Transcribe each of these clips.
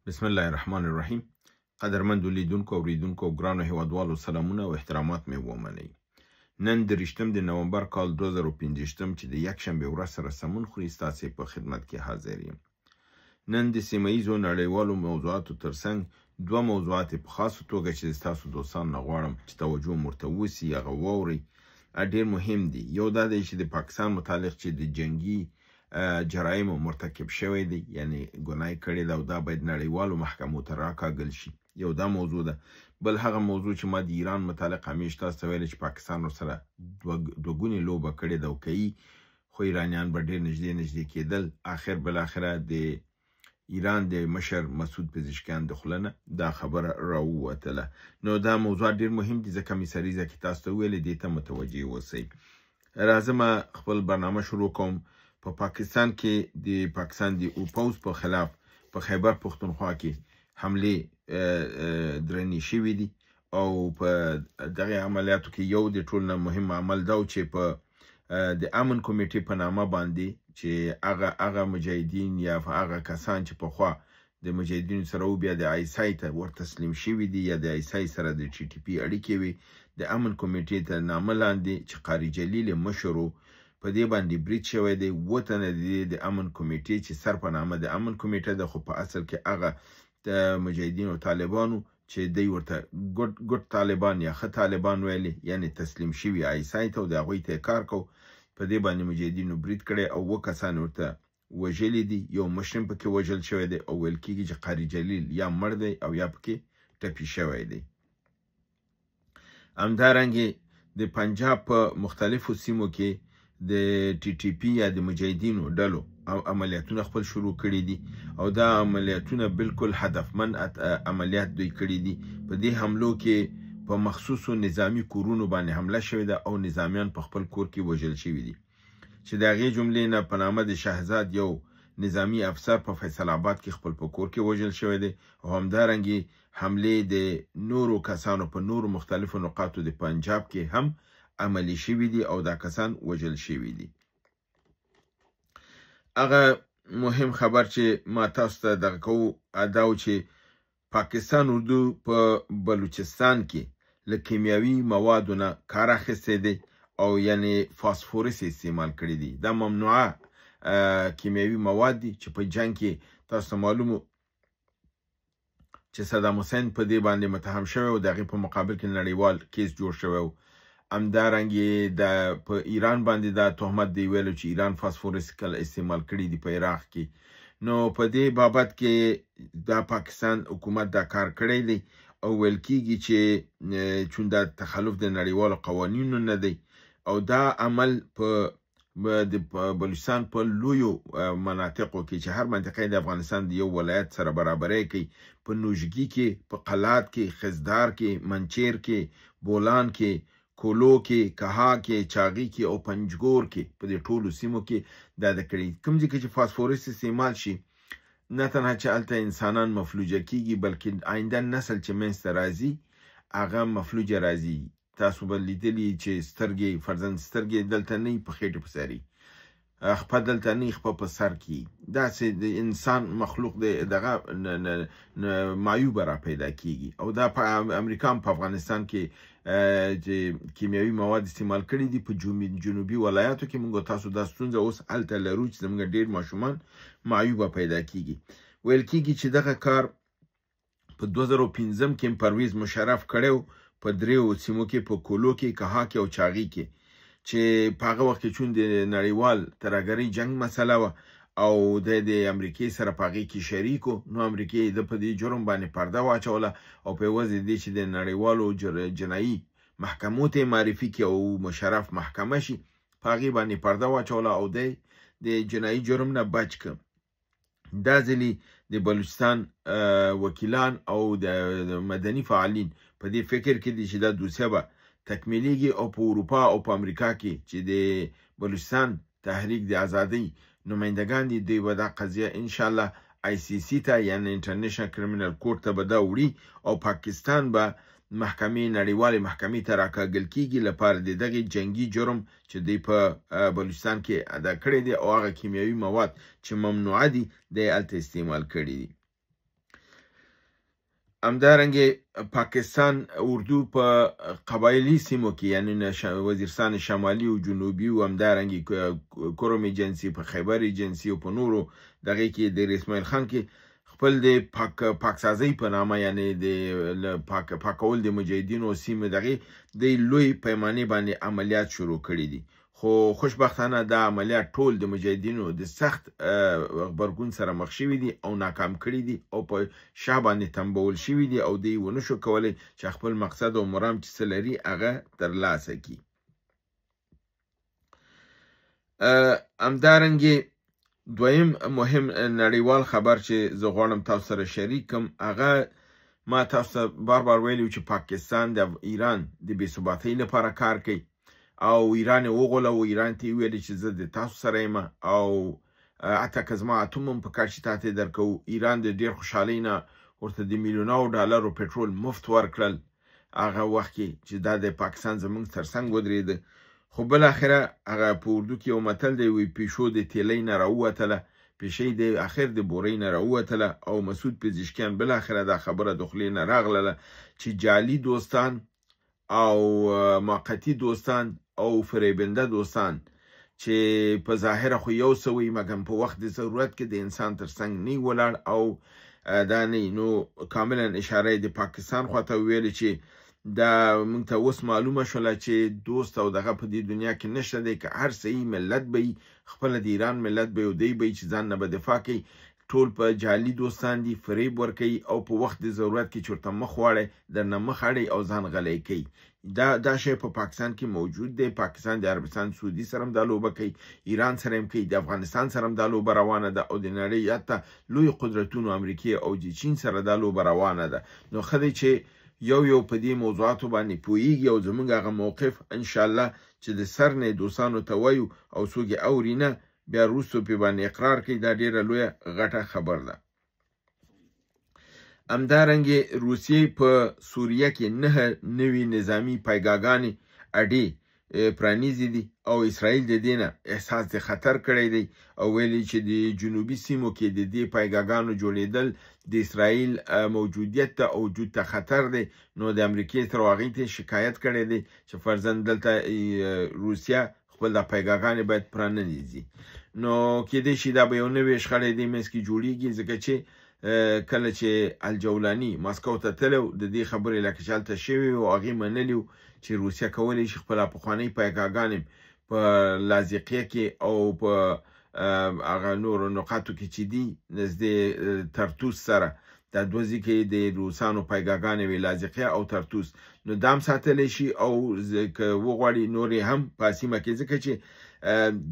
بسم الله الرحمن الرحیم. قدرمندو لیدونکو اوریدونکو ګرانو هیوادوالو سلامونه او احترامات مې ومنئ. نن 30 نومبر کال 2015 چې د یکشنبې ورځ سره سمون خوري ستاسې په خدمت کې حاضر یم. نن د سیمه ییزو نړیوالو موضوعاتو ترڅنګ دوه موضوعات په خاصه توګه چې ستاسو دوستان نه غواړم چې توجه ورته وسي هغه واورئ ډېر مهم دي. یو دا دی چې د پاکستان متعلق چې د جنگي جرایم مرتکب شوی دی، یعنی ګناه کړې ده او دا باید نړیوالو محکمو ته راکاږل شي. یو دا موضوع ده. بل هغه موضوع چې ما د ایران متعلق همیشه تاسو ته ویلې چې پاکستان ورسره دوه ګونې لوبه کړې ده او کوي، خو ایرانیان به ډېر نږدې کېدل. آخر بالاخره د ایران د مشر مسعود پزشکیان د خوله نه دا خبره راووتله. نو دا موضوع ډېر مهم دي ځکه مې سریزه کې تاسو ته ویلې دې ته متوجه اوسئ. راځم خپل برنامه شروع کوم. په پاکستان کې د پاکستان د پوځ په خلاف په خیبر پښتونخوا کې حملې درنې شوې دي او په دغه عملیاتو کې یو د ټول نه مهم عمل دا چې په د امن کمیټې په نامه باندې چې هغه مجاهدین یا هغه کسان چې پخوا د مجاهدینو سره او بیا د آیسای ته ورتسلیم شوي دي یا د آیسای سره د ټي ټي پي اړیکې وي، د امن کمیټې ته نامه لاندې چې قاري جلیل مشرو په دې باندې برید شوی دی. وطن د امن کمیټې چې سر په نامه د امن کمیټه ده، خو په اصل کې هغه د مجاهدینو طالبانو چې دوی ورته ګډ طالبان یا ښه طالبان ویلي، یعنی تسلیم شوي آیسای ته او د هغوی ته کار کو. په دې باندې مجاهدینو برید کړی او 2 کسان ورته وژلي دي. یو مشرم پکې وژل شوی دی او ویل کېږي چې قاري جلیل یا مړ دی او یا پکې ټپي شوی دی. همدارنګې د پنجاب په مختلفو سیمو کې د ټي ټي پي یا د مجاهدینو ډلو عملیاتونه خپل شروع کړي دي او دا عملیاتونه بالکل هدفمند عملیات دوی کړي دي. په دې حملو کې په مخصوصو نظامی کورونو باندې حمله شوې ده او نظامیان په خپل کور کې وژل شوي دي، چې د هغې جملې نه په نامه د شهزاد یو نظامی افسر په فیصل آباد کې خپل په کور کې وژل شوی دی او همدارنګې حملې د نورو کسانو په نورو مختلفو نقاطو د پنجاب کې هم عملی شوي دي او دا کسان وژل شوي دي. هغه مهم خبر چې ما تاسو ته دغه کوو دا و چې پاکستان اردو په بلوچستان کې له کیمیاوي موادو نه کار اخیستی دی او یعنی فاسفورس استعمال کړي دي. دا ممنوعه کیمیاوي مواد دي چې په جنگ کې تاسو ته معلومو چې صدام حسین په دې باندې متهم شوی او د هغې په مقابل کې نړیوال کیس جوړ شوی و. همدارنګې په ایران باندې دا تهمت دی ویلو چې ایران فاسفورس کله استعمال کړي دي په عراق کې. نو په دې بابت کې دا پاکستان حکومت دا کار کړی دی او ویل کېږي چې چون دا تخلف د نړیوالو قوانینو نه دی او دا عمل په بلوچستان په لویو مناطقو کې چې هر منطقه د افغانستان د یو ولایت سره برابرۍ کوي، په نوژګي کې، په قلات کې، خزدار کې، منچیر کې، بولان کې، کولو کې، کها کې، چاغي کې او پنجګور کې په دې ټولو سیمو کې دا د کړي. کوم ځای کې چې فاسفورس استعمال شي نه تنها چې هلته انسانان مفلوجه کېږي بلکې آینده نسل چې منځته راځي هغه مفلوجه راځي. تاسو به لیدلي چې سترګې فرضاً سترګې دلته نه په خېټې په سر وي، خپه دلته نه خپه په سر کې، داسې د انسان مخلوق د دغه معیوبه را پیدا کېږي. او دا په امریکا هم په افغانستان کې چې کیمیاوي مواد استعمال کړي دي په جنوبي ولایاتو کې موږ تاسو دا ستونزه اوس هلته لرو چې زموږ ډېر ماشومان معیوبه پیدا کېږي. ویل کېږي چې دغه کار په 2015 کې پرویز مشرف کړی په 3 سیمو کې، په کولو کې، کها کې او چاغي کې، چې په هغه وخت کې چون د نړیوال ترهګرۍ جنگ مسله وه او د امریکې سره په هغې کې شریک و، نو امریکې د په دې جرم باندې پرده واچوله او په عوض دې چې د نړیوالو جنایي محکمو ته معرفي کړي او مشرف محکمه شي، په هغې باندې پرده واچوله او د جنایي جرم نه بچ کړ. دا ځلې د بلوچستان وکیلان او د مدني فعالین په دې فکر کې دي چې دا دوسیه به تکمیلیږي او په اروپا او په امریکا کې چې د بلوچستان تحریک د ازادۍ نمایندګان دي دوی به دا قضیه انشاءالله ICC ته یعنی انټرنیشنل کریمینل کورټ ته به دا وړي او پاکستان به محکمې نړیوالې محکمې ته راکاږل کېږي لپاره د دغې جنګي جرم چې دوی په بلوچستان کې ادا کړی دی او هغه کیمیاوي مواد چې ممنوعه دي دی هلته استعمال کړي دي. همدارنګه پاکستان اردو په قبایلی سیمو کې یعنی وزیرستان شمالي او جنوبي او همدارنګه کوروم ایجنسی په خیبر ایجنسی او په نورو دغه کې د اسماعیل خان کې خپل د پاکسازۍ په نامه یعنی د پاکول د مجاهدینو سیمه دغه د لوی پیمانه باندې عملیات شروع کړي دي خو خوشبختانه دا عملیات ټول د مجاهدینو د سخت غبرګون سره مخ شوي دي او ناکام کړي دي او په شا باندې تنبول شوي دي او دوی ونه شو کولی چې خپل مقصد او مرام چې څه لري هغه ترلاسه کړي. همدارنګې دویم مهم نړیوال خبر چې زه غواړم تاسو سره شریک کړم هغه ما تاسو ته بار ویلي چې پاکستان د ایران د بېثباتۍ لپاره کار کوي او ایران وغوله او ایران ته ویل چې زه د تاسو سره یم او حتی که زما اتوم هم پکار چې تا ته درکوو ایران د ډېر خوشحالۍ نه ورته د میلیونو ډالرو پټرول مفت ورکړل هغه وخت کې چې دا د پاکستان زموږ تر څنګ ودرېده خو بالاخره هغه په اردو کې یو متل دی وایي پیشو د تیلۍ نه راووتله پیشۍ د اخر د بورۍ نه راووتله او مسعود پزشکیان بالاخره دا خبره د خولې نه راغله چې جعلي دوستان او موقتي دوستان او فریبنده دوستان چې په ظاهره خو یو څه وي مګر په وخت د ضرورت کې د انسان تر څنګ نه ولاړ او دا نه نو کاملا اشاره د پاکستان خواته ویل چې دا موږ ته اوس معلومه شوله چې دوست او دغه په دې دنیا کې نشته دی که هر څه ملت به خپله د ایران ملت به او دی به چې ځان نه به دفاع کوي ټول په جعلي دوستان دي فریب ورکوي او په وخت د ضرورت کې چورته مخ واړی درنه مخ اړی او ځان غلی کوي دا شی په پاکستان کې موجود دی پاکستان د عربستان سعودي سره هم دا لوبه کوي ایران سره هم کوي د افغانستان سره هم دا لوبه روانه ده او د نړۍ حتی لوی قدرتونو امریکې او د چین سره دا لوبه روانه ده نو ښه دی چې یو په دې موضوعاتو باندې پوهیږي او زموږ هغه موقف انشاءالله چې د سر نه دوستانو ته وایو او څوک یې اوري نه بیا وروسته پرې باندې اقرار کوي دا ډېره لویه غټه خبر ده. همدارنګې روسیې په سوریه کې 9 نوي نظامي پایګاګانې اډې پرانیزي دي او اسرائیل د دې نه احساس د خطر کړی دی او ویلي چې د جنوبي سیمو کې د دې پایګاګانو جوړېدل د اسرائیل موجودیت ته او وجود ته خطر دی نو د امریکې تر هغې ته شکایت کړی دی چې فرضاً دلته روسیه خپل د پایګاګانې باید پراننیزي نو کېدای شي دا به یو نوی شخړی دې منځ کې جوړېږي ځکه چې کله چې الجولاني ماسکو ته تللی د دې خبرې لکه چې هلته شوې او هغې منلي چې روسیه کولی شي خپله پخوانۍ پایګاګانې په لاذقیه کې او په هغه نورو نقاطو کې چې دي نږدې ترتوس سره دا دوه ځای کې د روسانو پایګاګانې وي لاذقیه او ترتوس نو دا هم ساتلی شي او که وغواړي نورې هم په سیمه کې ځکه چې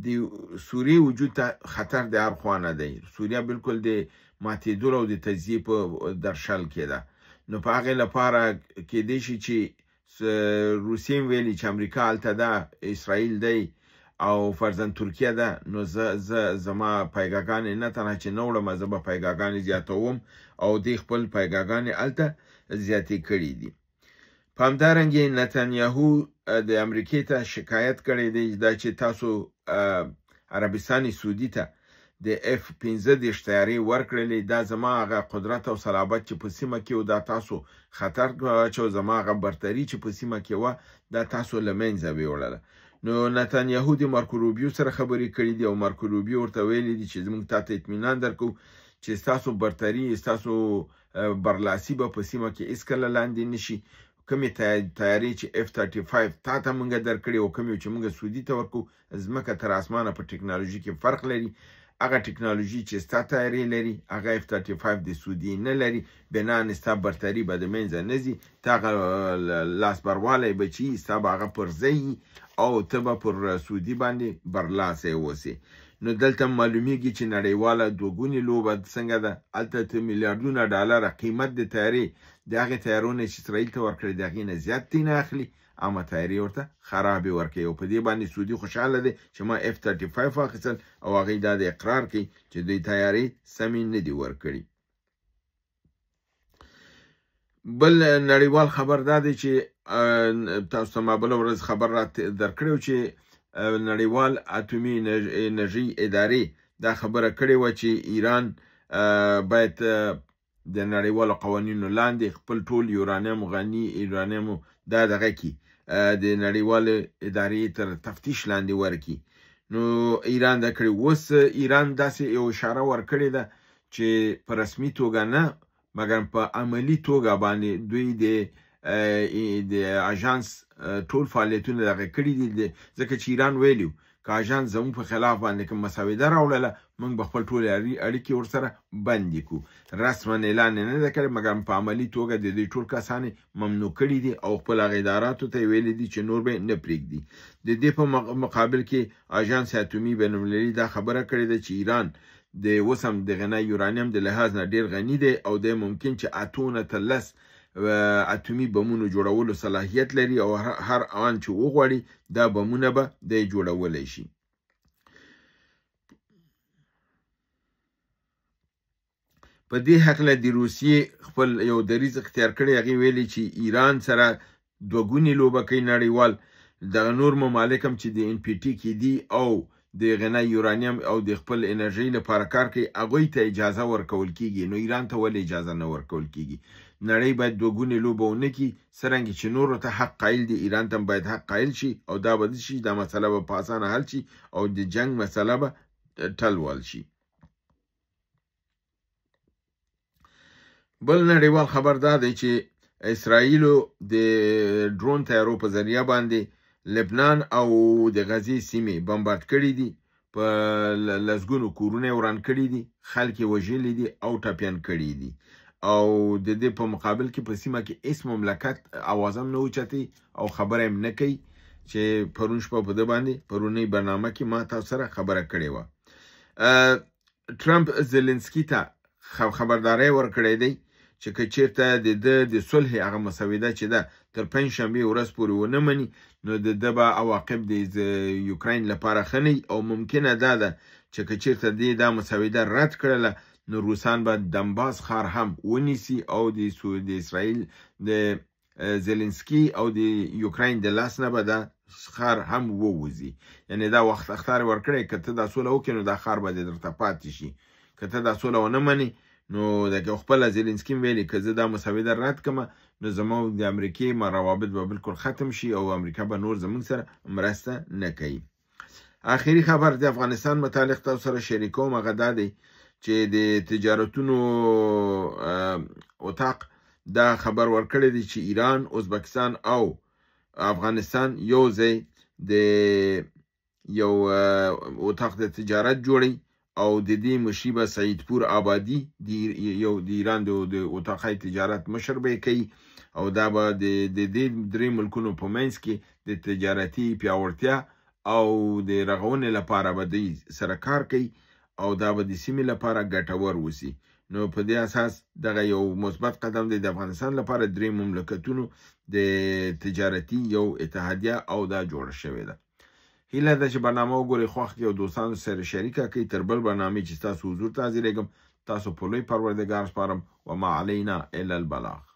د سوریې وجود ته خطر د هر خوا نه دی سوریه بالکل د ماتېدو او د تجزیې په درشل کې ده نو په هغې لپاره کېدای شي چې روسیې هم ویلي چې امریکا هلته ده اسرائیل دی او فرضاً ترکیه ده نو زما پایګاګانې نه تنها چې نه وړم زه به پایګاګانې زیاتوم او دوی خپل پایګاګانې هلته زیاتې کړي دي. په همدارنګې نتنیاهو د امریکې ته شکایت کړی دی دا چې تاسو عربستان سعودي ته د F-15 طیارې ورکړلې دا زما هغه قدرت او صلابت چې په سیمه کې و دا تاسو خطر چې زما هغه برتري چې په سیمه کې وه دا تاسو له منځه ویوړله نو نتنیاهو د مارکو روبیو سره خبرې کړي دي او مارکو روبیو ورته ویلي دي چې موږ تاته اطمینان درکو چې ستاسو برتري ستاسو برلاسي به په سیمه کې هېڅکله لاندې نشي کومې تیارې چې F-35 تا ته موږ درکړې او کومې چې موږ سعودي ته ورکو ځمکه تر اسمانه په ټکنالوژي کې فرق لري هغه ټکنالوژي چې ستا تیارې لري هغه F-35 د سعودي نه لري بنان ستا برتري به د منځه نه ځي ته هغه لاس بروالی به چې ستا به هغه پر ځای او ته به پر سعودي باندې برلاسی اوسې نو دلته معلومیږي چې نړیواله دوګونې لوبه څنګه ده هلته ته میلیاردونه ډالره قیمت د تیارې د هغې تیارونه چې اسرائیل ته ورکړي د هغې نه زیات دې نه اخلي اما تیارې ورته خرابې ورکوي او په دې باندې سعودي خوشحاله دی چې ما F-35 واخیستل او هغې دا د اقرار کوي چې دوی تیارې سمې نه دي ورکړي. بل نړیوال خبر دا دی چې تاسو ته ما بله ورځ خبر را درکړی چې نړیوال اټومي انرژي ادارې دا خبره کړې وه چې ایران باید د نړیوالو قوانینو لاندې خپل ټول یورانیم غني یورانیم دا دغه کې د نړیوالې ادارې تر تفتیش لاندې ورکړي. نو ایران دا کړی. اوس ایران داسې یو اشاره ورکړې ده چې په رسمي توګه نه مګر په عملي توګه باندې دوی د اژانس ټول فعالیتونه دغه کړي دي، ځکه چې ایران ویلي که اژانس زموږ په خلاف باندې کوم مسوده راوړله موږ به خپل ټولې اړیکې ورسره بندې کړو. رسما اعلان یې نه ده کړی مګر په عملي توګه د دوی ټول کسان ممنوع کړي دي او خپل هغه اداراتو ته یې ویلي دي چې نور به نه پرېږدي. د دې په مقابل کې اژانس اتومي بینالمللي دا خبره کړې ده چې ایران د اوس هم د غنا یورانیم د لحاظ نه ډېر غني دی او د ممکن چې اتونه تر 10 اتومي بمونو جوړولو صلاحیت لري او هر آن چې وغواړي دا بمونه به د جوړولی شي. په دې هکله د روسیې خپل یو دریځ اختیار کړی، هغې ویلي چې ایران سره دوه ګونې لوبه کوي نړیوال. دغه نور ممالک هم چې د ان پی ټي کې دي او د غنا یورانیم او د خپل انرژۍ لپاره کار کوي هغوی ته اجازه ورکول کیږي. نو ایران ته ولې اجازه نه ورکول کیږي؟ نړۍ باید دوه ګونې لوبه ونه کړي، څرنګه چې نورو ته حق قایل دي ایران ته باید حق قایل شي او دا به شي دا مسله به په اسانه حل شي او د جنگ مسله به ټلوال شي. بل نړیوال خبر دا دی چې اسرائیلو د ډرون طیارو په ذریعه باندې لبنان او د غزې سیمې بمبارد کړي دي، په لسګونو کورونه وران کړي دي، خلک یې وژلي دي او ټپیان کړي دي. او د دې په مقابل کې په سیمه کې هیڅ مملکت اواز هم نه اوچتوي او خبره هم نه کوي، چې پرون شپه په ده باندې پرونۍ برنامه کې ما تاسو سره خبره کړې وه. ټرمپ زلنسکي ته خبرداری ورکړی دی چې که چېرته د ده د صلح هغه مسوده چې ده تر پنجشنبې ورځ پورې ونه مني نو د ده به عواقب د یوکراین لپاره ښه نه او ممکنه دا ده چې که چېرته دې دا مسوده رد کړله نو روسان به دنباس ښار هم ونیسي او د اسرائیل د زلنسکي او د یوکراین د لاس نه به دا ښار هم ووځي. یعنې دا وخت اختار ورکړی که ته دا سوله وکړې نو دا ښار به درته پاتې شي، که ته دا سوله ونه منې نو د خپله زلنسکي ویلي که زه دا مسوده رد کړمه نو زموږ د امریکې روابط به بالکل ختم شي او امریکا به نور زموږ سره مرسته نه کوي. آخري خبر د افغانستان متعلق تاسو سره شریکوم، هغه دا دی چې د تجارتونو اتاق دا خبر ورکړی دی چې ایران، ازبکستان او افغانستان یو ځای د یو اتاق د تجارت جوړي او د دې مشري به سعیدپور آبادي د ایران د اتاقي تجارت مشر به کوي او دا به د دې درې ملکونو په منځ کې د تجارتي پیاوړتیا او د رغونې لپاره به دوی سره کار کوي او دا به د سیمې لپاره ګټور وسی. نو په دې اساس دغه یو مثبت قدم دی د افغانستان لپاره. درې مملکتونو د تجارتي یو اتحادیه او دا جوړه شوې ده. هیله ده چې برنامه وګورئ، خوښ کړئ او دوستانو سره شریکه کړئ. تر بل برنامې چې ستاسو حضور ته حاضرېږم تاسو په لوی پروردګار سپارم. وما علینا الا البلاغ.